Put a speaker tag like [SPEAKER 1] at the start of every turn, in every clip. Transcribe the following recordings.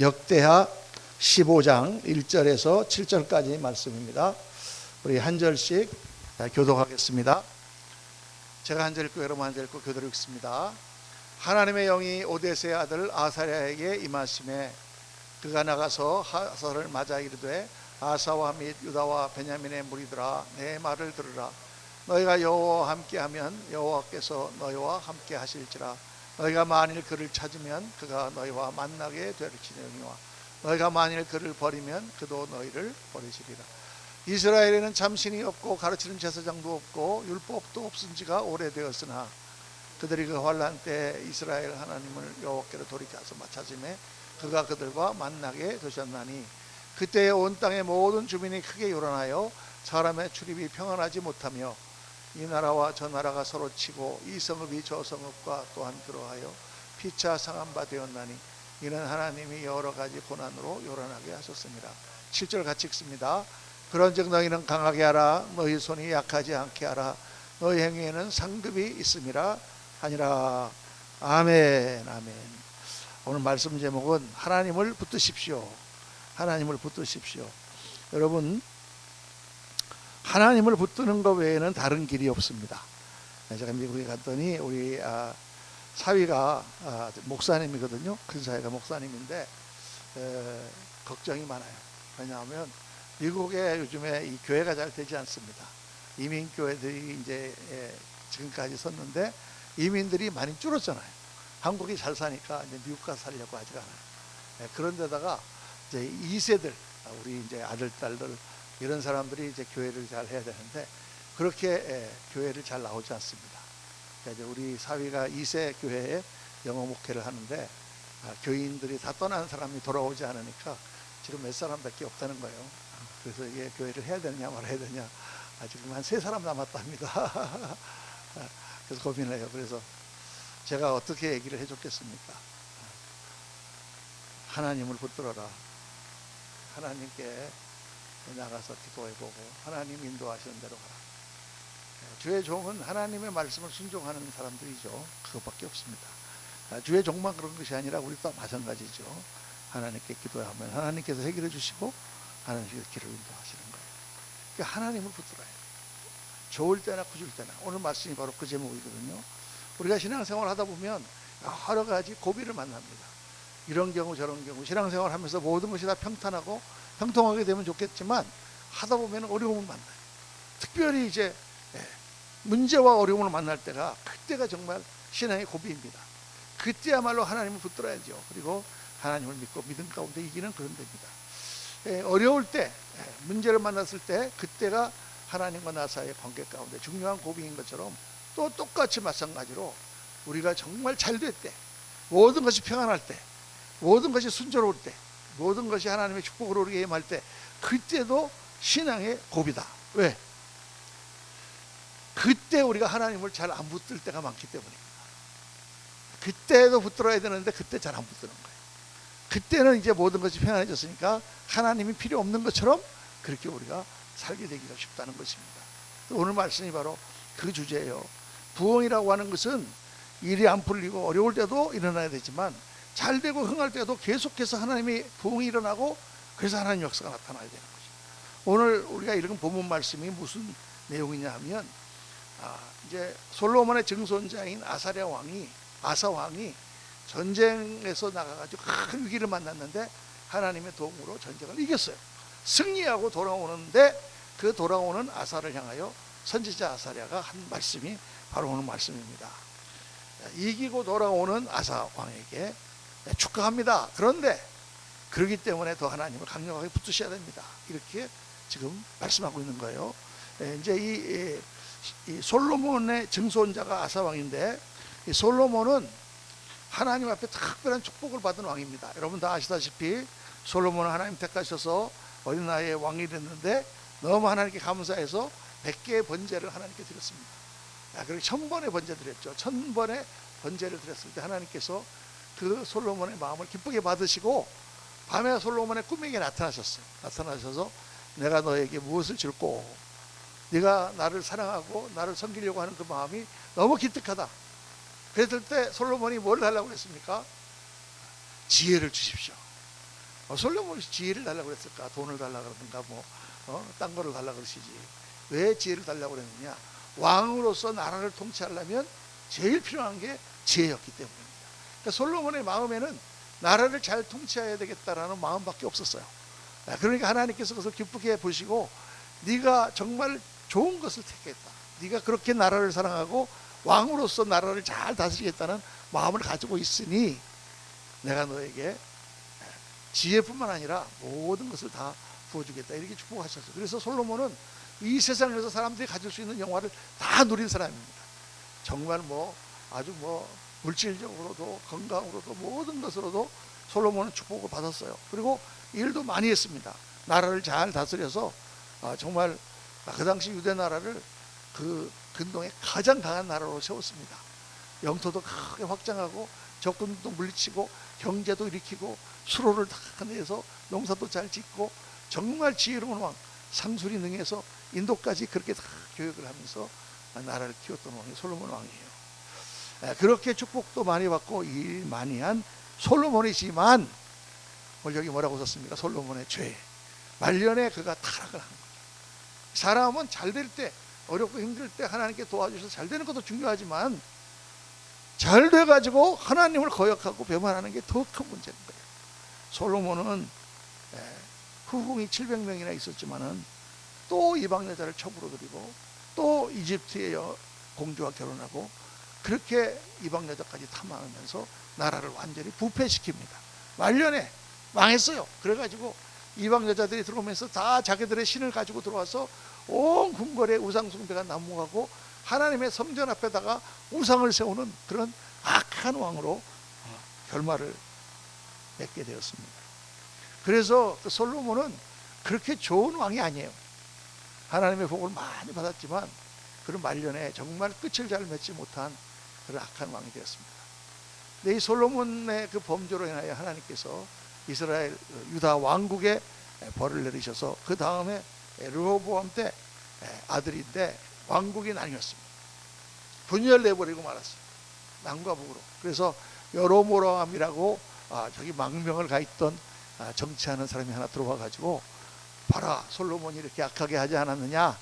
[SPEAKER 1] 역대하 15장 1절에서 7절까지 말씀입니다. 우리 한 절씩 교독하겠습니다. 제가 한 절 읽고 여러분 한 절 읽고 교독을 읽습니다. 하나님의 영이 오데스의 아들 아사랴에게 임하심에 그가 나가서 하사를 맞아 이르되 아사와 및 유다와 베냐민의 무리들아 내 말을 들으라. 너희가 여호와와 함께하면 여호와께서 너희와 함께 하실지라. 너희가 만일 그를 찾으면 그가 너희와 만나게 되리니와 너희가 만일 그를 버리면 그도 너희를 버리시리라. 이스라엘에는 참신이 없고 가르치는 제사장도 없고 율법도 없은 지가 오래되었으나 그들이 그 환난 때 이스라엘 하나님을 여호와께로 돌이켜서 찾음에 그가 그들과 만나게 되셨나니 그때에 온 땅의 모든 주민이 크게 요란하여 사람의 출입이 평안하지 못하며 이 나라와 저 나라가 서로 치고 이 성읍이 저 성읍과 또한 그러하여 피차 상한 바 되었나니 이는 하나님이 여러 가지 고난으로 요란하게 하셨습니다. 7절 같이 읽습니다. 그런즉 너희는 강하게 하라. 너희 손이 약하지 않게 하라. 너희 행위에는 상급이 있음이라 하니라. 아멘. 아멘. 오늘 말씀 제목은 하나님을 붙드십시오. 하나님을 붙드십시오. 여러분, 하나님을 붙드는 것 외에는 다른 길이 없습니다. 제가 미국에 갔더니 우리 사위가 목사님이거든요. 큰 사위가 목사님인데 걱정이 많아요. 왜냐하면 미국에 요즘에 이 교회가 잘 되지 않습니다. 이민 교회들이 이제 지금까지 섰는데 이민들이 많이 줄었잖아요. 한국이 잘 사니까 이제 미국 가서 살려고 하지 않아요. 그런데다가 이제 2세들 우리 이제 아들 딸들 이런 사람들이 이제 교회를 잘 해야 되는데 그렇게 교회를 잘 나오지 않습니다. 그러니까 이제 우리 사위가 2세 교회에 영어 목회를 하는데 교인들이 다 떠난 사람이 돌아오지 않으니까 지금 몇 사람밖에 없다는 거예요. 그래서 이게 교회를 해야 되느냐 말아야 되느냐 지금 한 3사람 남았답니다. 그래서 고민을 해요. 그래서 제가 어떻게 얘기를 해줬겠습니까? 하나님을 붙들어라. 하나님께 나가서 기도해보고 하나님 인도하시는 대로 가라. 주의 종은 하나님의 말씀을 순종하는 사람들이죠. 그것밖에 없습니다. 주의 종만 그런 것이 아니라 우리도 마찬가지죠. 하나님께 기도하면 하나님께서 해결해 주시고 하나님께서 길을 인도하시는 거예요. 그러니까 하나님을 붙들어야 해요. 좋을 때나 구줄 때나. 오늘 말씀이 바로 그 제목이거든요. 우리가 신앙생활 하다 보면 여러 가지 고비를 만납니다. 이런 경우 저런 경우 신앙생활 하면서 모든 것이 다 평탄하고 평통하게 되면 좋겠지만 하다 보면 어려움을 만나요. 특별히 이제 문제와 어려움을 만날 때가 그때가 정말 신앙의 고비입니다. 그때야말로 하나님을 붙들어야죠. 그리고 하나님을 믿고 믿음 가운데 이기는 그런 데입니다. 어려울 때 문제를 만났을 때 그때가 하나님과 나 사이의 관계 가운데 중요한 고비인 것처럼 또 똑같이 마찬가지로 우리가 정말 잘 될 때 모든 것이 평안할 때 모든 것이 순조로울 때 모든 것이 하나님의 축복으로 우리에게 임할 때 그때도 신앙의 고비다. 왜? 그때 우리가 하나님을 잘 안 붙들 때가 많기 때문입니다. 그때도 붙들어야 되는데 그때 잘 안 붙드는 거예요. 그때는 이제 모든 것이 평안해졌으니까 하나님이 필요 없는 것처럼 그렇게 우리가 살게 되기가 쉽다는 것입니다. 오늘 말씀이 바로 그 주제예요. 부흥이라고 하는 것은 일이 안 풀리고 어려울 때도 일어나야 되지만 잘 되고 흥할 때도 계속해서 하나님이 부흥이 일어나고 그래서 하나님 역사가 나타나야 되는 거죠. 오늘 우리가 읽은 본문 말씀이 무슨 내용이냐 하면 이제 솔로몬의 증손자인 아사 왕이 전쟁에서 나가가지고 큰 위기를 만났는데 하나님의 도움으로 전쟁을 이겼어요. 승리하고 돌아오는데 그 돌아오는 아사를 향하여 선지자 아사랴가 한 말씀이 바로 오늘 말씀입니다. 이기고 돌아오는 아사 왕에게 축하합니다. 그런데 그러기 때문에 더 하나님을 강력하게 붙드셔야 됩니다. 이렇게 지금 말씀하고 있는 거예요. 이제 이 솔로몬의 증손자가 아사 왕인데 이 솔로몬은 하나님 앞에 특별한 축복을 받은 왕입니다. 여러분 다 아시다시피 솔로몬은 하나님 택하셔서 어린 나이에 왕이 됐는데 너무 하나님께 감사해서 100개의 번제를 하나님께 드렸습니다. 그리고 1000번의 번제 드렸죠. 1000번의 번제를 드렸을 때 하나님께서 그 솔로몬의 마음을 기쁘게 받으시고 밤에 솔로몬의 꿈에게 나타나셔서 내가 너에게 무엇을 줄고 네가 나를 사랑하고 나를 섬기려고 하는 그 마음이 너무 기특하다. 그랬을 때 솔로몬이 뭘 하려고 했습니까? 지혜를 주십시오. 솔로몬이 지혜를 달라고 그랬을까? 돈을 달라고 그러든가 딴 거를 달라고 그러시지. 왜 지혜를 달라고 그랬느냐? 왕으로서 나라를 통치하려면 제일 필요한 게 지혜였기 때문입니다. 그러니까 솔로몬의 마음에는 나라를 잘 통치해야 되겠다라는 마음밖에 없었어요. 그러니까 하나님께서 그것을 기쁘게 보시고 네가 정말 좋은 것을 택했다. 네가 그렇게 나라를 사랑하고 왕으로서 나라를 잘 다스리겠다는 마음을 가지고 있으니 내가 너에게 지혜뿐만 아니라 모든 것을 다 부어주겠다, 이렇게 축복하셨어요. 그래서 솔로몬은 이 세상에서 사람들이 가질 수 있는 영화를 다 누린 사람입니다. 정말 아주 물질적으로도 건강으로도 모든 것으로도 솔로몬은 축복을 받았어요. 그리고 일도 많이 했습니다. 나라를 잘 다스려서 정말 그 당시 유대 나라를 그 근동에 가장 강한 나라로 세웠습니다. 영토도 크게 확장하고 적군도 물리치고 경제도 일으키고 수로를 다 내서 농사도 잘 짓고 정말 지혜로운 왕 상술이 능해서 인도까지 그렇게 다 교육을 하면서 나라를 키웠던 왕이 솔로몬 왕이에요. 그렇게 축복도 많이 받고 일 많이 한 솔로몬이지만 오늘 여기 뭐라고 썼습니까? 솔로몬의 죄, 말년에 그가 타락을 한 거죠. 사람은 잘 될 때, 어렵고 힘들 때 하나님께 도와주셔서 잘 되는 것도 중요하지만 잘 돼가지고 하나님을 거역하고 배반하는 게 더 큰 문제인 거예요. 솔로몬은 후궁이 700명이나 있었지만은 또 이방 여자를 첩으로 들이고 또 이집트의 공주와 결혼하고 그렇게 이방 여자까지 탐하면서 나라를 완전히 부패시킵니다. 말년에 망했어요. 그래가지고 이방 여자들이 들어오면서 다 자기들의 신을 가지고 들어와서 온 궁궐에 우상 숭배가 난무하고 하나님의 성전 앞에다가 우상을 세우는 그런 악한 왕으로 결말을 맺게 되었습니다. 그래서 그 솔로몬은 그렇게 좋은 왕이 아니에요. 하나님의 복을 많이 받았지만 그런 말년에 정말 끝을 잘 맺지 못한 그런 악한 왕이 되었습니다. 근데 이 솔로몬의 그 범죄로 인하여 하나님께서 이스라엘 유다 왕국에 벌을 내리셔서 그 다음에 르호보암 때 아들인데 왕국이 나뉘었습니다. 분열내버리고 말았어요. 남과 북으로. 그래서 여로보암이라고 저기 망명을 가 있던 정치하는 사람이 하나 들어와 가지고 봐라, 솔로몬이 이렇게 악하게 하지 않았느냐.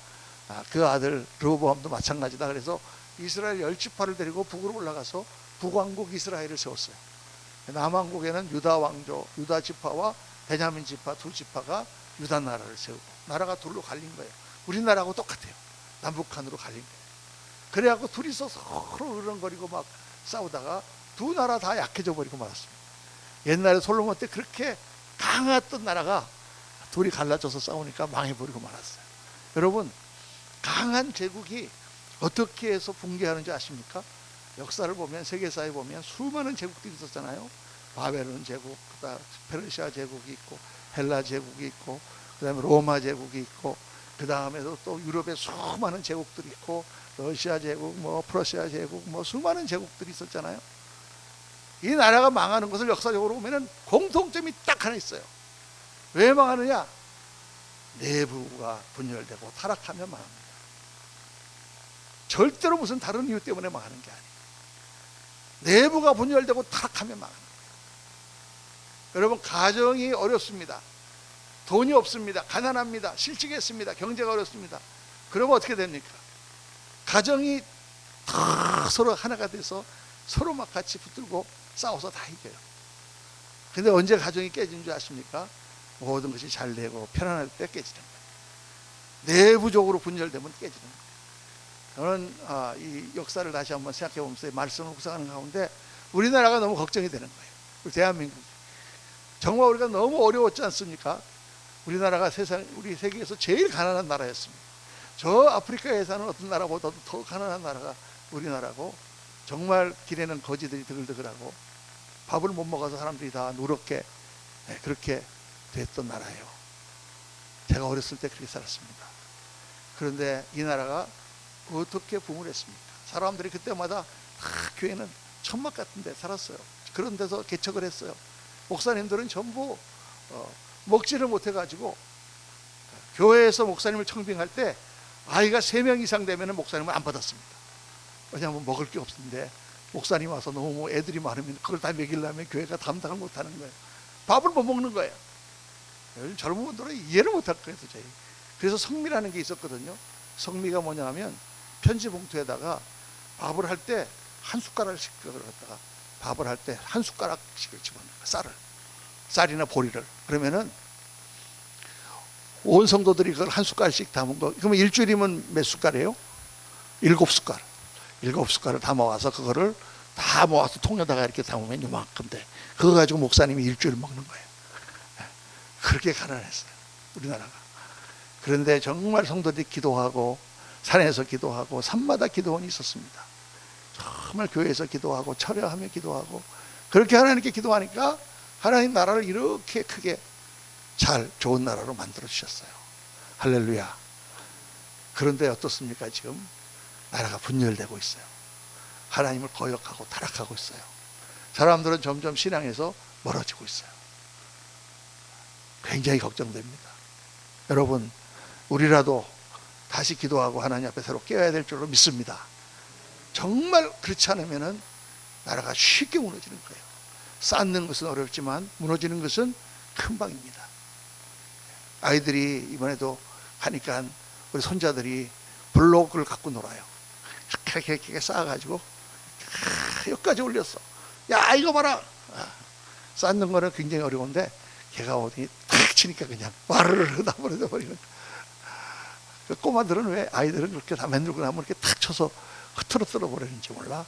[SPEAKER 1] 그 아들 르호보암도 마찬가지다. 그래서 이스라엘 10지파를 데리고 북으로 올라가서 북왕국 이스라엘을 세웠어요. 남왕국에는 유다 왕조, 유다 지파와 베냐민 지파 두 지파가 유다 나라를 세우고 나라가 둘로 갈린 거예요. 우리나라하고 똑같아요. 남북한으로 갈린 거예요. 그래갖고 둘이서 서로 으르렁거리고 막 싸우다가 두 나라 다 약해져 버리고 말았습니다. 옛날에 솔로몬 때 그렇게 강했던 나라가 둘이 갈라져서 싸우니까 망해버리고 말았어요. 여러분, 강한 제국이 어떻게 해서 붕괴하는지 아십니까? 역사를 보면, 세계사에 보면 수많은 제국들이 있었잖아요. 바벨론 제국, 그다음 페르시아 제국이 있고, 헬라 제국이 있고, 그다음에 로마 제국이 있고, 그 다음에도 또 유럽에 수많은 제국들이 있고, 러시아 제국, 프러시아 제국, 수많은 제국들이 있었잖아요. 이 나라가 망하는 것을 역사적으로 보면은 공통점이 딱 하나 있어요. 왜 망하느냐? 내부가 분열되고 타락하면 망합니다. 절대로 무슨 다른 이유 때문에 망하는 게 아니에요. 내부가 분열되고 타락하면 망합니다. 여러분, 가정이 어렵습니다. 돈이 없습니다. 가난합니다. 실직했습니다. 경제가 어렵습니다. 그러면 어떻게 됩니까? 가정이 다 서로 하나가 돼서 서로 막 같이 붙들고 싸워서 다 이겨요. 근데 언제 가정이 깨진 줄 아십니까? 모든 것이 잘 되고 편안할 때 깨지는 거예요. 내부적으로 분열되면 깨지는 거예요. 저는 이 역사를 다시 한번 생각해 보면서 말씀을 묵상하는 가운데 우리나라가 너무 걱정이 되는 거예요. 우리 대한민국 정말 우리가 너무 어려웠지 않습니까? 우리나라가 우리 세계에서 제일 가난한 나라였습니다. 저 아프리카에 사는 어떤 나라보다도 더 가난한 나라가 우리나라고, 정말 길에는 거지들이 드글드글하고 밥을 못 먹어서 사람들이 다 누렇게 그렇게 됐던 나라예요. 제가 어렸을 때 그렇게 살았습니다. 그런데 이 나라가 어떻게 부흥을 했습니까? 사람들이 그때마다 다 교회는 천막 같은 데 살았어요. 그런 데서 개척을 했어요. 목사님들은 전부 먹지를 못해가지고 교회에서 목사님을 청빙할 때 아이가 3명 이상 되면 목사님을 안 받았습니다. 왜냐하면 먹을 게 없는데 목사님 와서 너무 애들이 많으면 그걸 다 먹이려면 교회가 감당을 못하는 거예요. 밥을 못 먹는 거예요. 요즘 젊은 분들은 이해를 못할 거예요 도저히. 그래서 성미라는 게 있었거든요. 성미가 뭐냐 하면 편지 봉투에다가 밥을 할 때 한 숟가락씩 그걸 갖다가 밥을 할 때 한 숟가락씩을 집어넣는 거야. 쌀이나 보리를. 그러면은 온 성도들이 그걸 한 숟갈씩 담은 거. 그러면 일주일이면 몇 숟갈이에요? 7숟갈. 7숟갈을 담아와서 그거를 다 모아서 통에다가 이렇게 담으면 요만큼 돼. 그거 가지고 목사님이 일주일 먹는 거예요. 그렇게 가난했어요 우리나라가. 그런데 정말 성도들이 기도하고 산에서 기도하고 산마다 기도원이 있었습니다. 정말 교회에서 기도하고 철야하며 기도하고 그렇게 하나님께 기도하니까 하나님 나라를 이렇게 크게 잘 좋은 나라로 만들어 주셨어요. 할렐루야. 그런데 어떻습니까? 지금 나라가 분열되고 있어요. 하나님을 거역하고 타락하고 있어요. 사람들은 점점 신앙에서 멀어지고 있어요. 굉장히 걱정됩니다. 여러분, 우리라도 다시 기도하고 하나님 앞에 새로 깨어야 될 줄로 믿습니다. 정말 그렇지 않으면 나라가 쉽게 무너지는 거예요. 쌓는 것은 어렵지만 무너지는 것은 금방입니다. 아이들이 이번에도 하니까 우리 손자들이 블록을 갖고 놀아요. 이렇게 쌓아가지고 여기까지 올렸어. 야 이거 봐라. 쌓는 거는 굉장히 어려운데 걔가 어디 탁 치니까 그냥 와르르 다 버려져 버리는. 그 꼬마들은 왜 아이들은 그렇게 다 만들고 나면 이렇게 탁 쳐서 흐트러뜨려 버리는지 몰라.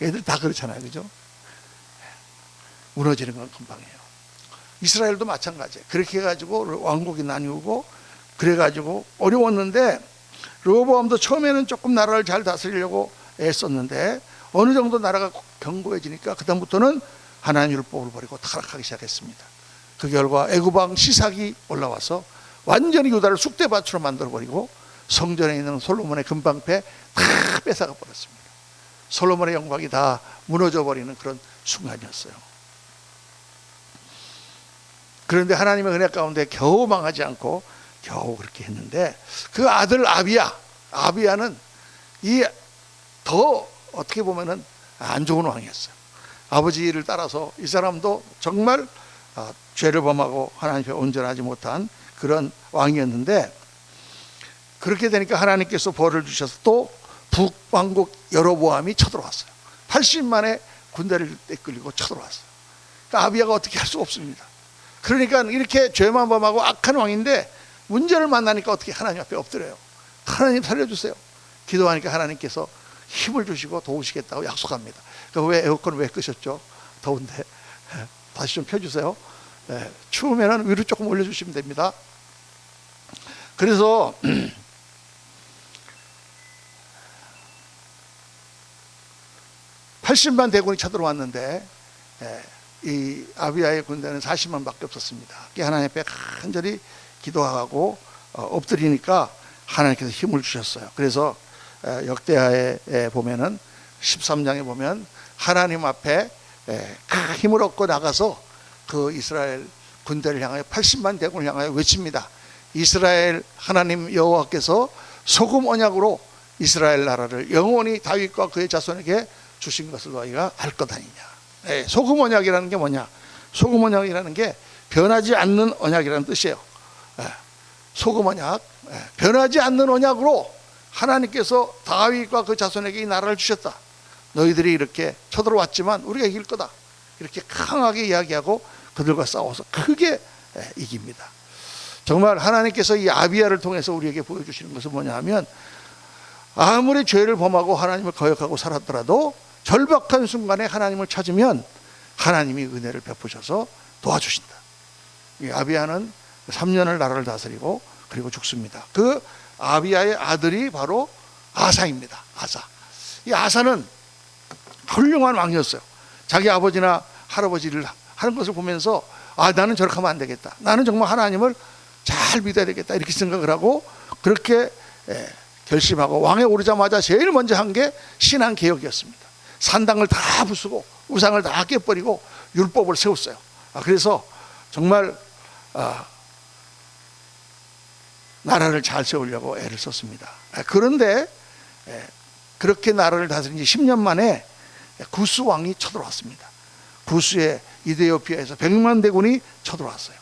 [SPEAKER 1] 애들 다 그렇잖아요, 그죠? 무너지는 건 금방이에요. 이스라엘도 마찬가지예요. 그렇게 해가지고 왕국이 나뉘고 그래가지고 어려웠는데 르호보암도 처음에는 조금 나라를 잘 다스리려고 애썼는데 어느 정도 나라가 견고해지니까 그다음부터는 하나님 율법을 버리고 타락하기 시작했습니다. 그 결과 애굽왕 시삭이 올라와서 완전히 유다를 쑥대밭으로 만들어버리고 성전에 있는 솔로몬의 금방패 다 뺏어가 버렸습니다. 솔로몬의 영광이 다 무너져 버리는 그런 순간이었어요. 그런데 하나님의 은혜 가운데 겨우 망하지 않고 겨우 그렇게 했는데 그 아들 아비야는 이 더 어떻게 보면은 안 좋은 왕이었어요. 아버지를 따라서 이 사람도 정말 죄를 범하고 하나님 앞에 온전하지 못한 그런 왕이었는데 그렇게 되니까 하나님께서 벌을 주셔서 또 북왕국 여로보암이 쳐들어왔어요. 80만의 군대를 이끌고 쳐들어왔어요. 그러니까 아비야가 어떻게 할 수가 없습니다. 그러니까 이렇게 죄만 범하고 악한 왕인데 문제를 만나니까 어떻게 하나님 앞에 엎드려요. 하나님 살려주세요. 기도하니까 하나님께서 힘을 주시고 도우시겠다고 약속합니다. 그러니까 왜 에어컨을 왜 끄셨죠? 더운데 다시 좀 펴주세요. 추우면 위로 조금 올려주시면 됩니다. 그래서 80만 대군이 쳐들어왔는데 이 아비야의 군대는 40만밖에 없었습니다. 하나님 앞에 간절히 기도하고 엎드리니까 하나님께서 힘을 주셨어요. 그래서 역대하에 보면은 13장에 보면 하나님 앞에 힘을 얻고 나가서 그 이스라엘 군대를 향하여 80만 대군을 향하여 외칩니다. 이스라엘 하나님 여호와께서 소금 언약으로 이스라엘 나라를 영원히 다윗과 그의 자손에게 주신 것을 너희가 알 것 아니냐. 소금 언약이라는 게 뭐냐? 소금 언약이라는 게 변하지 않는 언약이라는 뜻이에요. 소금 언약, 변하지 않는 언약으로 하나님께서 다윗과 그 자손에게 이 나라를 주셨다. 너희들이 이렇게 쳐들어왔지만 우리가 이길 거다. 이렇게 강하게 이야기하고 그들과 싸워서 크게 이깁니다. 정말 하나님께서 이 아비야를 통해서 우리에게 보여주시는 것은 뭐냐 하면 아무리 죄를 범하고 하나님을 거역하고 살았더라도 절박한 순간에 하나님을 찾으면 하나님이 은혜를 베푸셔서 도와주신다. 이 아비야는 3년을 나라를 다스리고 그리고 죽습니다. 그 아비야의 아들이 바로 아사입니다. 아사. 이 아사는 훌륭한 왕이었어요. 자기 아버지나 할아버지를 하는 것을 보면서 나는 저렇게 하면 안 되겠다. 나는 정말 하나님을 잘 믿어야 되겠다. 이렇게 생각을 하고 그렇게 결심하고 왕에 오르자마자 제일 먼저 한 게 신앙 개혁이었습니다. 산당을 다 부수고 우상을 다 깨버리고 율법을 세웠어요. 그래서 정말 나라를 잘 세우려고 애를 썼습니다. 그런데 그렇게 나라를 다스린 지 10년 만에 구스 왕이 쳐들어왔습니다. 구스의 이데오피아에서 100만 대군이 쳐들어왔어요.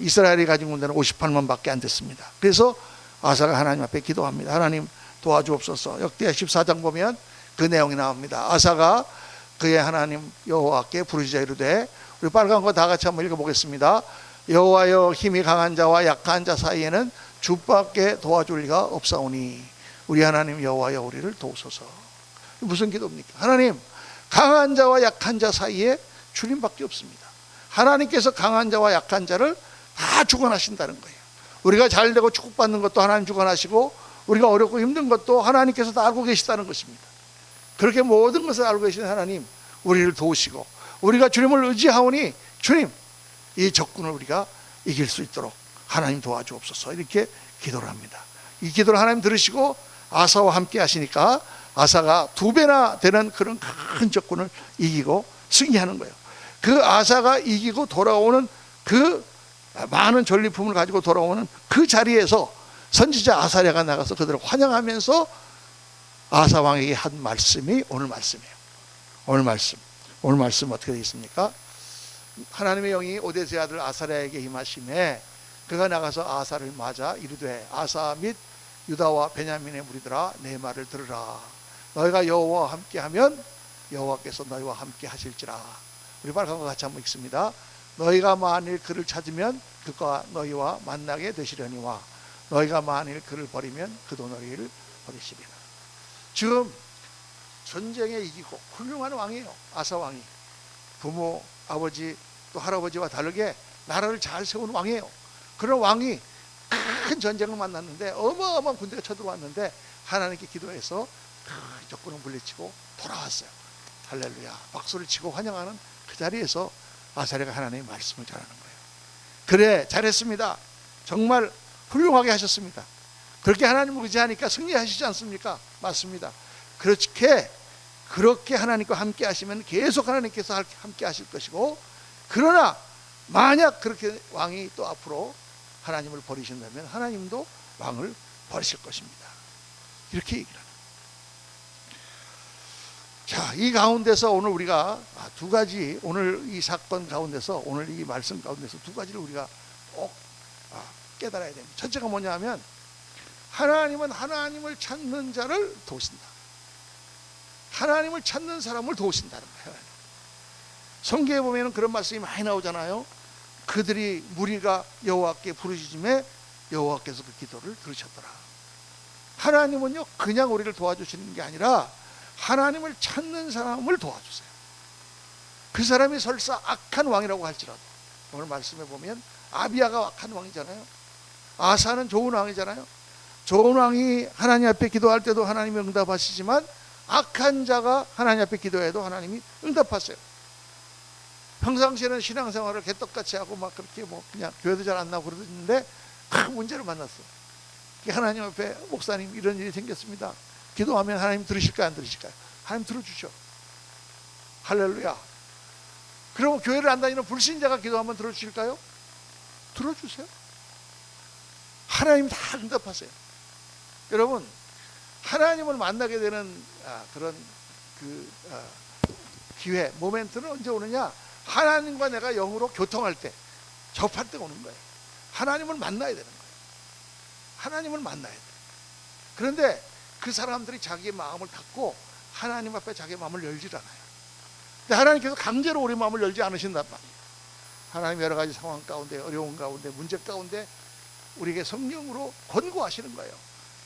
[SPEAKER 1] 이스라엘이 가진 군대는 58만 밖에 안 됐습니다. 그래서 아사가 하나님 앞에 기도합니다. 하나님 도와주옵소서. 역대 14장 보면 그 내용이 나옵니다. 아사가 그의 하나님 여호와께 부르짖어 이르되, 우리 빨간 거 다 같이 한번 읽어보겠습니다. 여호와여, 힘이 강한 자와 약한 자 사이에는 주밖에 도와줄 리가 없사오니 우리 하나님 여호와여, 우리를 도우소서. 무슨 기도입니까? 하나님, 강한 자와 약한 자 사이에 주님밖에 없습니다. 하나님께서 강한 자와 약한 자를 다 주관하신다는 거예요. 우리가 잘되고 축복받는 것도 하나님 주관하시고, 우리가 어렵고 힘든 것도 하나님께서 다 알고 계시다는 것입니다. 그렇게 모든 것을 알고 계신 하나님, 우리를 도우시고, 우리가 주님을 의지하오니 주님, 이 적군을 우리가 이길 수 있도록 하나님 도와주옵소서. 이렇게 기도를 합니다. 이 기도를 하나님 들으시고 아사와 함께 하시니까 아사가 2배나 되는 그런 큰 적군을 이기고 승리하는 거예요. 그 아사가 이기고 돌아오는 그 많은 전리품을 가지고 돌아오는 그 자리에서 선지자 아사랴가 나가서 그들을 환영하면서 아사 왕에게 한 말씀이 오늘 말씀이에요. 오늘 말씀 어떻게 되어 있습니까? 하나님의 영이 오데스의 아들 아사랴에게 임하심에 그가 나가서 아사를 맞아 이르되, 아사 및 유다와 베냐민의 무리들아, 내 말을 들으라. 너희가 여호와와 함께하면 여호와께서 너희와 함께 하실지라. 우리 빨간 거 같이 한번 읽습니다. 너희가 만일 그를 찾으면 그가 너희와 만나게 되시려니와 너희가 만일 그를 버리면 그도 너희를 버리시리라. 지금 전쟁에 이기고 훌륭한 왕이에요. 아사 왕이 부모, 아버지 또 할아버지와 다르게 나라를 잘 세운 왕이에요. 그런 왕이 큰 전쟁을 만났는데, 어마어마한 군대가 쳐들어왔는데 하나님께 기도해서 그 적군을 물리치고 돌아왔어요. 할렐루야. 박수를 치고 환영하는 그 자리에서 아사랴가 하나님의 말씀을 전하는 거예요. 그래, 잘했습니다. 정말 훌륭하게 하셨습니다. 그렇게 하나님을 의지하니까 승리하시지 않습니까? 맞습니다. 그렇게 하나님과 함께 하시면 계속 하나님께서 함께 하실 것이고, 그러나 만약 그렇게 왕이 또 앞으로 하나님을 버리신다면 하나님도 왕을 버리실 것입니다. 이렇게 얘기를 합니다. 자, 이 가운데서 오늘 우리가 2가지, 오늘 이 사건 가운데서, 오늘 이 말씀 가운데서 2가지를 우리가 꼭 깨달아야 됩니다. 첫째가 뭐냐 하면, 하나님은 하나님을 찾는 자를 도우신다. 하나님을 찾는 사람을 도우신다는 거예요. 성경에 보면 그런 말씀이 많이 나오잖아요. 그들이 무리가 여호와께 부르짖음에 여호와께서 그 기도를 들으셨더라. 하나님은요, 그냥 우리를 도와주시는 게 아니라 하나님을 찾는 사람을 도와주세요. 그 사람이 설사 악한 왕이라고 할지라도, 오늘 말씀에 보면 아비야가 악한 왕이잖아요. 아사는 좋은 왕이잖아요. 좋은 왕이 하나님 앞에 기도할 때도 하나님이 응답하시지만, 악한 자가 하나님 앞에 기도해도 하나님이 응답하세요. 평상시에는 신앙생활을 개떡같이 하고 막 그렇게 그냥 교회도 잘 안 나오고 그러는데 큰 문제를 만났어. 하나님 앞에, 목사님 이런 일이 생겼습니다. 기도하면 하나님 들으실까요, 안 들으실까요? 하나님 들어주죠. 할렐루야. 그럼 교회를 안 다니는 불신자가 기도하면 들어주실까요? 들어주세요. 하나님 다 응답하세요. 여러분, 하나님을 만나게 되는 그런 기회, 모멘트는 언제 오느냐? 하나님과 내가 영으로 교통할 때, 접할 때 오는 거예요. 하나님을 만나야 되는 거예요. 하나님을 만나야 돼요. 그런데 그 사람들이 자기의 마음을 닫고 하나님 앞에 자기의 마음을 열지 않아요. 근데 하나님께서 강제로 우리 마음을 열지 않으신단 말이에요. 하나님 여러 가지 상황 가운데, 어려운 가운데, 문제 가운데 우리에게 성령으로 권고하시는 거예요.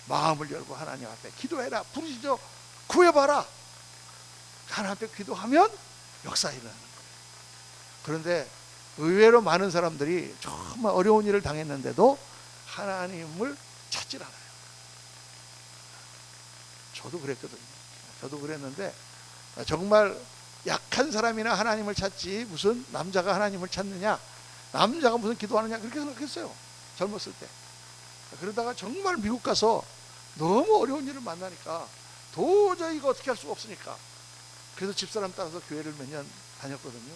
[SPEAKER 1] 마음을 열고 하나님 앞에 기도해라, 부르짖어 구해봐라. 하나님 앞에 기도하면 역사 일어나는 거예요. 그런데 의외로 많은 사람들이 정말 어려운 일을 당했는데도 하나님을 찾질 않아요. 저도 그랬거든요. 저도 그랬는데 정말 약한 사람이나 하나님을 찾지, 무슨 남자가 하나님을 찾느냐, 남자가 무슨 기도하느냐, 그렇게 생각했어요. 젊었을 때. 그러다가 정말 미국 가서 너무 어려운 일을 만나니까 도저히 이거 어떻게 할 수가 없으니까, 그래서 집사람 따라서 교회를 몇 년 다녔거든요.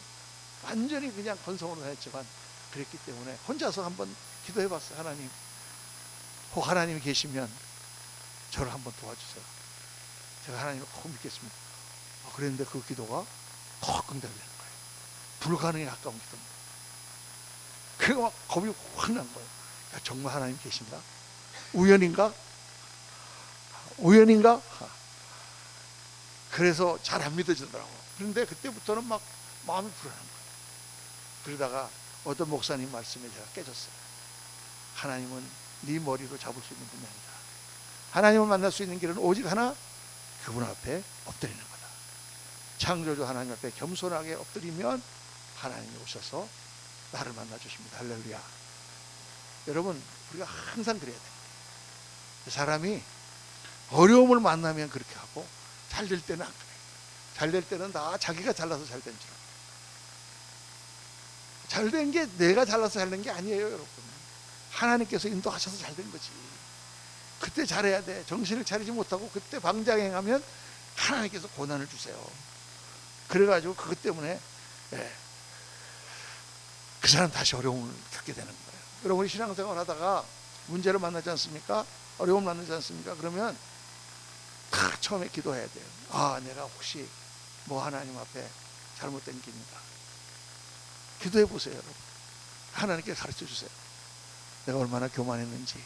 [SPEAKER 1] 완전히 그냥 건성으로 다녔지만, 그랬기 때문에 혼자서 한번 기도해봤어요. 하나님, 혹 하나님이 계시면 저를 한번 도와주세요. 제가 하나님을 꼭 믿겠습니다. 그랬는데 그 기도가 꼭 응답이 되는 거예요. 불가능에 가까운 기도입니다. 그거 막 겁이 확 난 거예요. 야, 정말 하나님 계신가? 우연인가? 우연인가? 그래서 잘 안 믿어지더라고. 그런데 그때부터는 막 마음이 불안한 거예요. 그러다가 어떤 목사님 말씀에 제가 깨졌어요. 하나님은 네 머리로 잡을 수 있는 분이 아니다. 하나님을 만날 수 있는 길은 오직 하나, 그분 앞에 엎드리는 거다. 창조주 하나님 앞에 겸손하게 엎드리면 하나님이 오셔서 나를 만나 주십니다. 할렐루야. 여러분, 우리가 항상 그래야 돼요. 사람이 어려움을 만나면 그렇게 하고 잘 될 때는 안 그래요. 잘 될 때는 다 자기가 잘나서 잘 된 줄 알아요. 잘 된 게 내가 잘나서 잘 된 게 아니에요, 여러분. 하나님께서 인도하셔서 잘 된 거지. 그때 잘해야 돼. 정신을 차리지 못하고 그때 방장행하면 하나님께서 고난을 주세요. 그래가지고 그것 때문에 그 사람 다시 어려움을 겪게 되는 거예요. 여러분이 신앙생활 하다가 문제를 만나지 않습니까? 어려움을 만나지 않습니까? 그러면 다 처음에 기도해야 돼요. 아, 내가 혹시 뭐 하나님 앞에 잘못된 길인가? 기도해 보세요, 여러분. 하나님께 가르쳐 주세요. 내가 얼마나 교만했는지,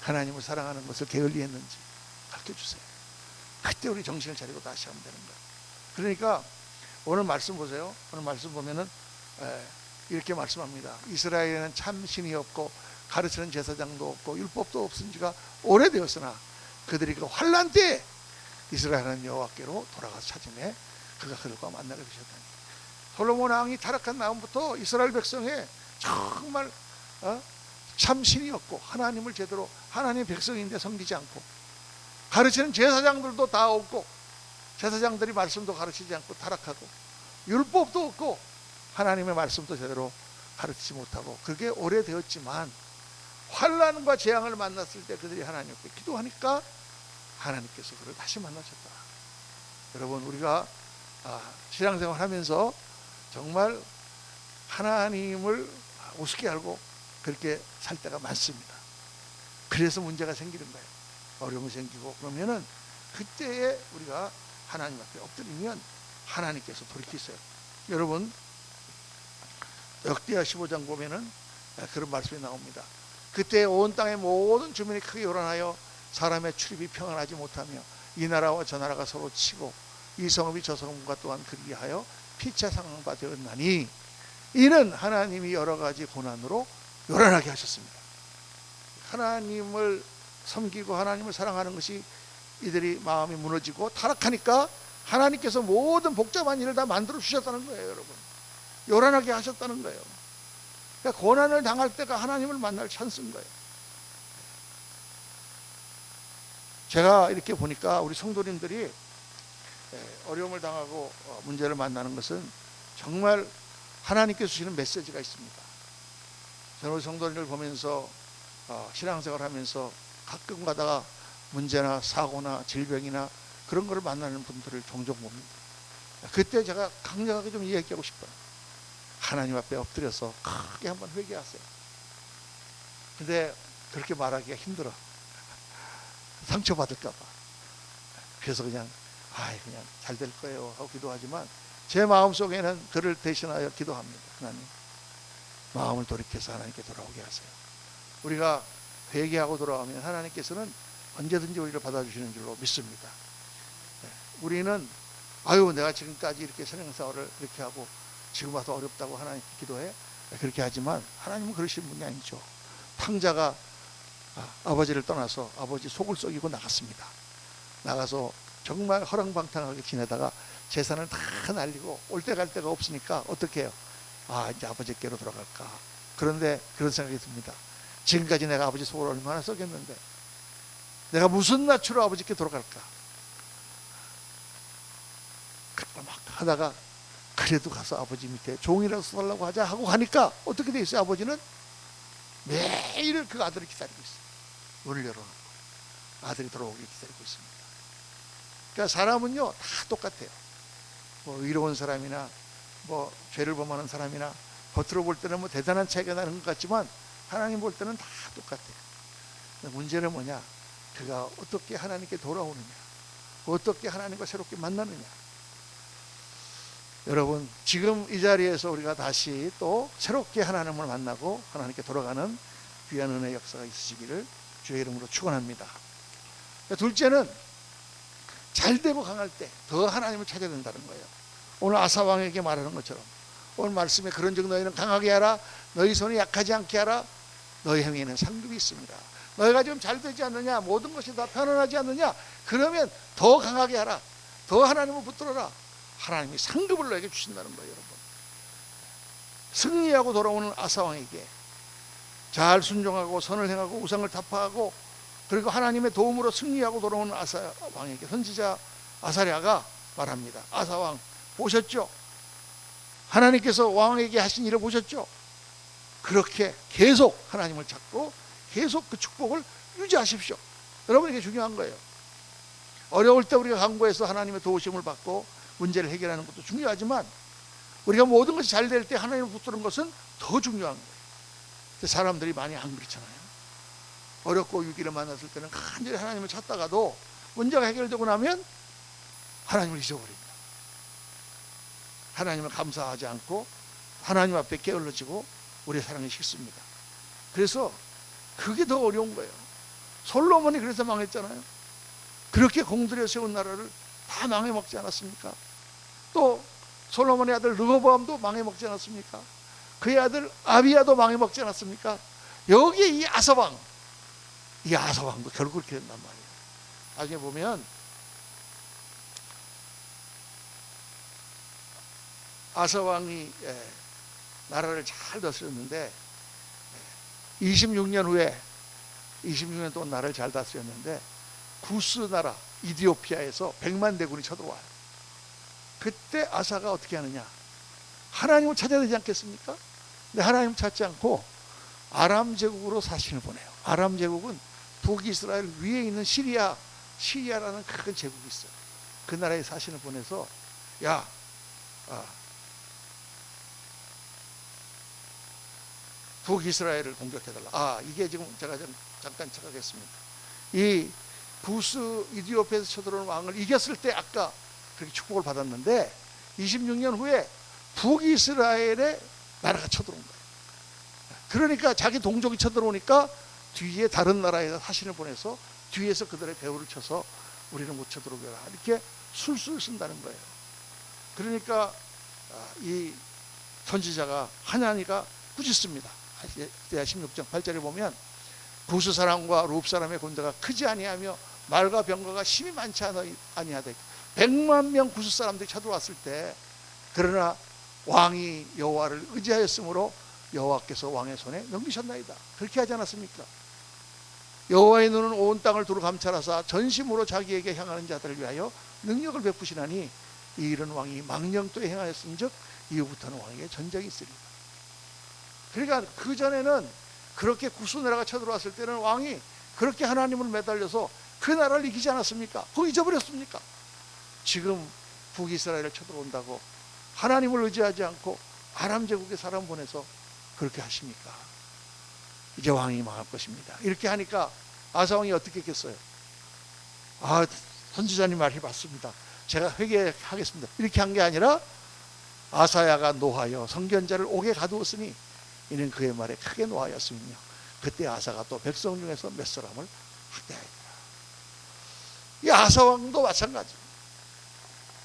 [SPEAKER 1] 하나님을 사랑하는 것을 게을리했는지 가르쳐 주세요. 그때 우리 정신을 차리고 다시 하면 되는 거예요. 그러니까 오늘 말씀 보세요. 오늘 말씀 보면은 이렇게 말씀합니다. 이스라엘에는 참 신이 없고 가르치는 제사장도 없고 율법도 없은 지가 오래되었으나 그들이 그 환난 때에 이스라엘 하나님 여호와께로 돌아가서 찾음에 그가 그들과 만나게 되셨다니. 솔로몬 왕이 타락한 다음부터 이스라엘 백성에 정말 참 신이 없고 하나님을 제대로 하나님의 백성인데 섬기지 않고 가르치는 제사장들도 다 없고 제사장들이 말씀도 가르치지 않고 타락하고 율법도 없고 하나님의 말씀도 제대로 가르치지 못하고 그게 오래되었지만 환난과 재앙을 만났을 때 그들이 하나님께 기도하니까 하나님께서 그를 다시 만나셨다. 여러분, 우리가 신앙생활 하면서 정말 하나님을 우습게 알고 그렇게 살 때가 많습니다. 그래서 문제가 생기는 거예요. 어려움이 생기고 그러면은 그때에 우리가 하나님 앞에 엎드리면 하나님께서 돌이키세요. 여러분, 역대하 15장 보면은 그런 말씀이 나옵니다. 그때 온 땅의 모든 주민이 크게 요란하여 사람의 출입이 평안하지 못하며 이 나라와 저 나라가 서로 치고 이 성읍이 저 성읍과 또한 그리하여 피차 상황바 되었나니 이는 하나님이 여러 가지 고난으로 요란하게 하셨습니다. 하나님을 섬기고 하나님을 사랑하는 것이 이들이 마음이 무너지고 타락하니까 하나님께서 모든 복잡한 일을 다 만들어 주셨다는 거예요, 여러분. 요란하게 하셨다는 거예요. 그러니까 고난을 당할 때가 하나님을 만날 찬스인 거예요. 제가 이렇게 보니까 우리 성도님들이 어려움을 당하고 문제를 만나는 것은 정말 하나님께서 주시는 메시지가 있습니다. 저는 우리 성도님들 보면서 신앙생활 하면서 가끔 가다가 문제나 사고나 질병이나 그런 거를 만나는 분들을 종종 봅니다. 그때 제가 강력하게 좀 이야기하고 싶어요. 하나님 앞에 엎드려서 크게 한번 회개하세요. 근데 그렇게 말하기가 힘들어. 상처받을까 봐. 그래서 그냥 잘 될 거예요 하고 기도하지만 제 마음속에는 그를 대신하여 기도합니다. 하나님, 마음을 돌이켜서 하나님께 돌아오게 하세요. 우리가 회개하고 돌아오면 하나님께서는 언제든지 우리를 받아주시는 줄로 믿습니다. 우리는 내가 지금까지 이렇게 신앙생활을 이렇게 하고 지금 와서 어렵다고 하나님께 기도해? 그렇게 하지만 하나님은 그러시는 분이 아니죠. 탕자가 아버지를 떠나서 아버지 속을 썩이고 나갔습니다. 나가서 정말 허랑방탕하게 지내다가 재산을 다 날리고 올 때 갈 데가 없으니까 어떻게 해요? 이제 아버지께로 돌아갈까. 그런데 그런 생각이 듭니다. 지금까지 내가 아버지 속을 얼마나 썩였는데 내가 무슨 낯으로 아버지께 돌아갈까. 그렇게 막 하다가 그래도 가서 아버지 밑에 종이라도 써달라고 하자 하고 가니까 어떻게 돼 있어요? 아버지는 매일 그 아들을 기다리고 있어요. 문을 열어놓고 아들이 돌아오길 기다리고 있습니다. 그러니까 사람은요 다 똑같아요. 뭐 의로운 사람이나 뭐 죄를 범하는 사람이나 겉으로 볼 때는 뭐 대단한 차이가 나는 것 같지만 하나님 볼 때는 다 똑같아요. 문제는 뭐냐? 그가 어떻게 하나님께 돌아오느냐, 어떻게 하나님과 새롭게 만나느냐. 여러분, 지금 이 자리에서 우리가 다시 또 새롭게 하나님을 만나고 하나님께 돌아가는 귀한 은혜의 역사가 있으시기를 주의 이름으로 축원합니다. 둘째는 잘되고 강할 때 더 하나님을 찾아야 된다는 거예요. 오늘 아사 왕에게 말하는 것처럼 오늘 말씀에 그런즉 너희는 강하게 하라, 너희 손이 약하지 않게 하라, 너희 행위에는 상급이 있습니다. 너희가 지금 잘 되지 않느냐, 모든 것이 다 편안하지 않느냐, 그러면 더 강하게 하라, 더 하나님을 붙들어라. 하나님이 상급을 너에게 주신다는 거예요. 여러분, 승리하고 돌아오는 아사 왕에게 잘 순종하고 선을 행하고 우상을 타파하고 그리고 하나님의 도움으로 승리하고 돌아오는 아사 왕에게 선지자 아사랴가 말합니다. 아사 왕 보셨죠? 하나님께서 왕에게 하신 일을 보셨죠? 그렇게 계속 하나님을 찾고 계속 그 축복을 유지하십시오. 여러분, 이게 중요한 거예요. 어려울 때 우리가 간구해서 하나님의 도우심을 받고 문제를 해결하는 것도 중요하지만 우리가 모든 것이 잘 될 때 하나님을 붙드는 것은 더 중요한 거예요. 사람들이 많이 안 그렇잖아요. 어렵고 위기를 만났을 때는 간절히 하나님을 찾다가도 문제가 해결되고 나면 하나님을 잊어버립니다. 하나님을 감사하지 않고 하나님 앞에 게을러지고 우리의 사랑이 식습니다. 그래서 그게 더 어려운 거예요. 솔로몬이 그래서 망했잖아요. 그렇게 공들여 세운 나라를 다 망해먹지 않았습니까? 또 솔로몬의 아들 르호보암도 망해먹지 않았습니까? 그의 아들 아비야도 망해먹지 않았습니까? 여기에 이 아사왕, 이 아사왕도 결국 그렇게 된단 말이에요. 나중에 보면 아사왕이 나라를 잘 다스렸는데 26년 후에 26년 동안 나라를 잘 다스렸는데 구스 나라 이디오피아에서 100만 대군이 쳐들어와요. 그때 아사가 어떻게 하느냐, 하나님을 찾아야 되지 않겠습니까? 근데 하나님을 찾지 않고 아람 제국으로 사신을 보내요. 아람 제국은 북이스라엘 위에 있는 시리아라는 큰 제국이 있어요. 그 나라에 사신을 보내서 북이스라엘을 공격해달라. 이게 지금 제가 좀 잠깐 착각했습니다. 이 구스 이디오피아에서 쳐들어오는 왕을 이겼을 때 아까 그렇게 축복을 받았는데 26년 후에 북이스라엘의 나라가 쳐들어온 거예요. 그러니까 자기 동족이 쳐들어오니까 뒤에 다른 나라에서 사신을 보내서 뒤에서 그들의 배후를 쳐서 우리는 못 쳐들어오게 하라, 이렇게 술술 쓴다는 거예요. 그러니까 이 선지자가 하나니가 꾸짖습니다. 이사야 16장 8절에 보면 구스 사람과 룹 사람의 군대가 크지 아니하며 말과 병거가 심히 많지 아니하되 100만 명 구스 사람들이 쳐들어왔을 때 그러나 왕이 여호와를 의지하였으므로 여호와께서 왕의 손에 넘기셨나이다, 그렇게 하지 않았습니까? 여호와의 눈은 온 땅을 두루 감찰하사 전심으로 자기에게 향하는 자들을 위하여 능력을 베푸시나니 이 일은 왕이 망령토에 행하였은즉 이후부터는 왕에게 전적이 있으리라. 그러니까 그 전에는 그렇게 구스 나라가 쳐들어왔을 때는 왕이 그렇게 하나님을 매달려서 그 나라를 이기지 않았습니까? 그거 잊어버렸습니까? 지금 북이스라엘을 쳐들어온다고 하나님을 의지하지 않고 아람 제국의 사람 보내서 그렇게 하십니까? 이제 왕이 망할 것입니다. 이렇게 하니까 아사 왕이 어떻게 했겠어요? 선지자님 말이 맞습니다, 제가 회개하겠습니다, 이렇게 한 게 아니라 아사야가 노하여 선견자를 옥에 가두었으니 이는 그의 말에 크게 노하였으며 그때 아사가 또 백성 중에서 몇 사람을 학대하였더라. 이 아사 왕도 마찬가지,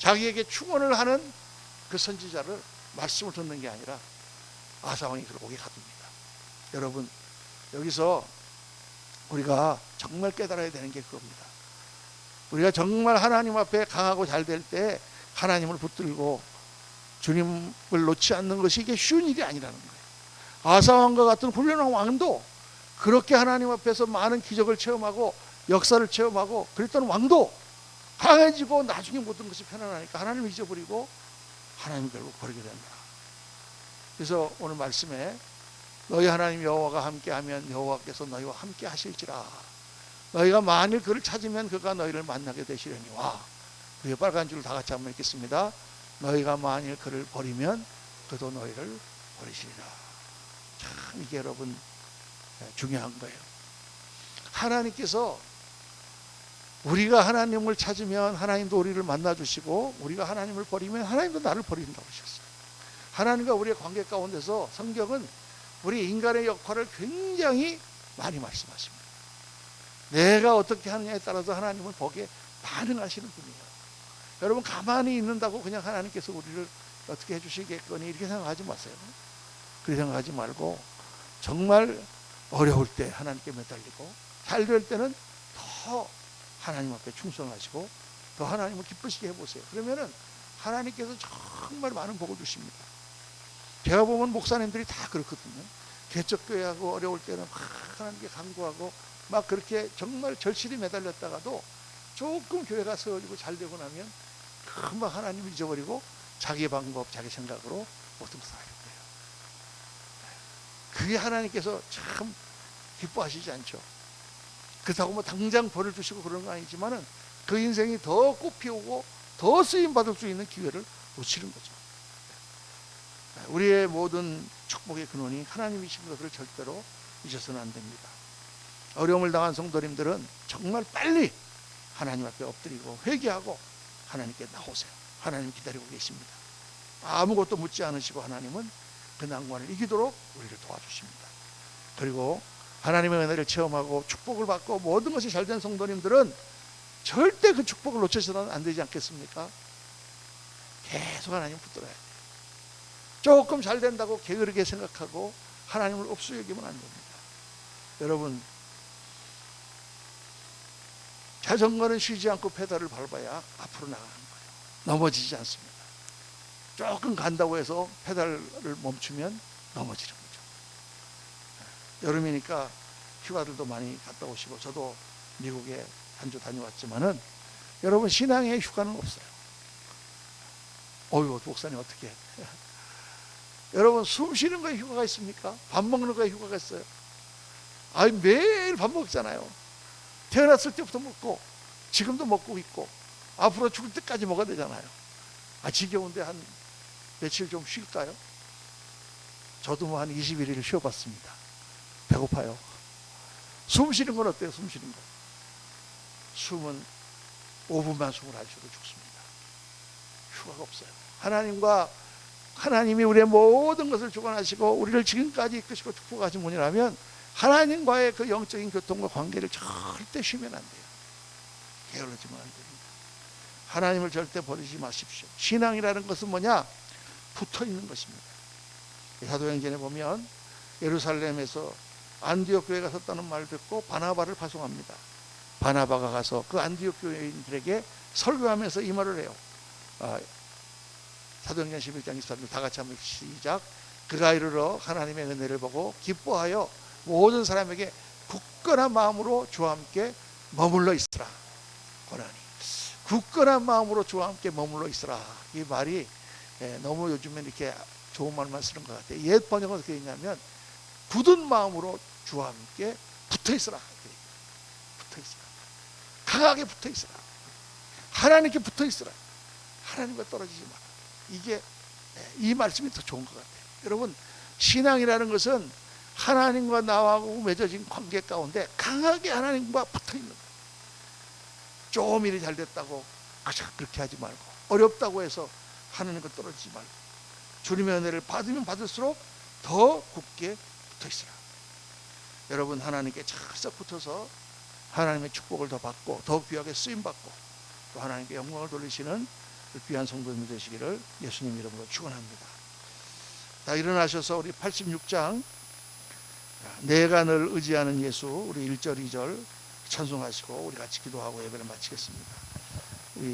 [SPEAKER 1] 자기에게 충원을 하는 그 선지자를 말씀을 듣는 게 아니라 아사 왕이 그를 옥에 가둡니다. 여러분, 여기서 우리가 정말 깨달아야 되는 게 그겁니다. 우리가 정말 하나님 앞에 강하고 잘 될 때 하나님을 붙들고 주님을 놓지 않는 것이 이게 쉬운 일이 아니라는 거예요. 아사왕과 같은 훌륭한 왕도 그렇게 하나님 앞에서 많은 기적을 체험하고 역사를 체험하고 그랬던 왕도 강해지고 나중에 모든 것이 편안하니까 하나님을 잊어버리고 하나님을 결국 버리게 된다. 그래서 오늘 말씀에 너희 하나님 여호와가 함께하면 여호와께서 너희와 함께 하실지라. 너희가 만일 그를 찾으면 그가 너희를 만나게 되시려니와. 그의 빨간 줄 다 같이 한번 읽겠습니다. 너희가 만일 그를 버리면 그도 너희를 버리시리라. 참 이게 여러분, 네, 중요한 거예요. 하나님께서 우리가 하나님을 찾으면 하나님도 우리를 만나주시고, 우리가 하나님을 버리면 하나님도 나를 버린다고 하셨어요. 하나님과 우리의 관계 가운데서 성경은 우리 인간의 역할을 굉장히 많이 말씀하십니다. 내가 어떻게 하느냐에 따라서 하나님은 거기에 반응하시는 분이에요. 여러분, 가만히 있는다고 그냥 하나님께서 우리를 어떻게 해주시겠거니 이렇게 생각하지 마세요. 그렇게 생각하지 말고 정말 어려울 때 하나님께 매달리고, 잘 될 때는 더 하나님 앞에 충성하시고 더 하나님을 기쁘시게 해보세요. 그러면은 하나님께서 정말 많은 복을 주십니다. 제가 보면 목사님들이 다 그렇거든요. 개척교회하고 어려울 때는 막 하나님께 간구하고 막 그렇게 정말 절실히 매달렸다가도 조금 교회가 세워지고 잘 되고 나면 금방 하나님을 잊어버리고 자기 방법, 자기 생각으로 모든 것을 하려고 해요. 그게 하나님께서 참 기뻐하시지 않죠. 그렇다고 뭐 당장 벌을 주시고 그런 건 아니지만은 그 인생이 더 꽃피우고 더 쓰임 받을 수 있는 기회를 놓치는 거죠. 우리의 모든 축복의 근원이 하나님이신 것을 절대로 잊어서는 안 됩니다. 어려움을 당한 성도님들은 정말 빨리 하나님 앞에 엎드리고 회개하고 하나님께 나오세요. 하나님 기다리고 계십니다. 아무것도 묻지 않으시고 하나님은 그 난관을 이기도록 우리를 도와주십니다. 그리고 하나님의 은혜를 체험하고 축복을 받고 모든 것이 잘된 성도님들은 절대 그 축복을 놓쳐서는 안 되지 않겠습니까? 계속 하나님 붙들어야 돼요. 조금 잘 된다고 게으르게 생각하고 하나님을 없이 여기면 안 됩니다. 여러분, 자전거는 쉬지 않고 페달을 밟아야 앞으로 나가는 거예요. 넘어지지 않습니다. 조금 간다고 해서 페달을 멈추면 넘어지는 거죠. 여름이니까 휴가들도 많이 갔다 오시고, 저도 미국에 한 주 다녀왔지만은 여러분, 신앙에 휴가는 없어요. 어휴, 목사님 어떻게 여러분, 숨 쉬는 거에 휴가가 있습니까? 밥 먹는 거에 휴가가 있어요? 아니, 매일 밥 먹잖아요. 태어났을 때부터 먹고 지금도 먹고 있고 앞으로 죽을 때까지 먹어야 되잖아요. 지겨운데 한 며칠 좀 쉴까요? 저도 뭐 한 21일 쉬어봤습니다. 배고파요. 숨 쉬는 건 어때요? 숨 쉬는 거. 숨은 5분만 숨을 안 쉬어도 죽습니다. 휴가가 없어요. 하나님이 우리의 모든 것을 주관하시고 우리를 지금까지 이끄시고 축복하신 분이라면 하나님과의 그 영적인 교통과 관계를 절대 쉬면 안 돼요. 게을러지면 안 됩니다. 하나님을 절대 버리지 마십시오. 신앙이라는 것은 뭐냐? 붙어 있는 것입니다. 사도행전에 보면 예루살렘에서 안디옥 교회가 섰다는 말을 듣고 바나바를 파송합니다. 바나바가 가서 그 안디옥 교회인들에게 설교하면서 이 말을 해요. 사도행전 11장 23절 다 같이 한번 시작. 그가 이르러 하나님의 은혜를 보고 기뻐하여 모든 사람에게 굳건한 마음으로 주와 함께 머물러 있으라. 권하니 굳건한 마음으로 주와 함께 머물러 있으라. 이 말이 너무 요즘에 이렇게 좋은 말만 쓰는 것 같아요. 옛 번역은 어떻게 했냐면 굳은 마음으로 주와 함께 붙어 있으라. 붙어 있으라. 강하게 붙어 있으라. 하나님께 붙어 있으라. 하나님과 떨어지지 마라. 이게 이 말씀이 더 좋은 것 같아요. 여러분, 신앙이라는 것은 하나님과 나하고 맺어진 관계 가운데 강하게 하나님과 붙어 있는 거예요. 조금 일이 잘 됐다고 그렇게 하지 말고, 어렵다고 해서 하나님과 떨어지지 말고, 주님의 은혜를 받으면 받을수록 더 굳게 붙어 있으라. 여러분, 하나님께 찰싹 붙어서 하나님의 축복을 더 받고 더 귀하게 쓰임 받고 또 하나님께 영광을 돌리시는 귀한 성도님 되시기를 예수님 이름으로 축원합니다. 다 일어나셔서 우리 86장 내가 늘 의지하는 예수, 우리 1절 2절 찬송하시고 우리 같이 기도하고 예배를 마치겠습니다. 우리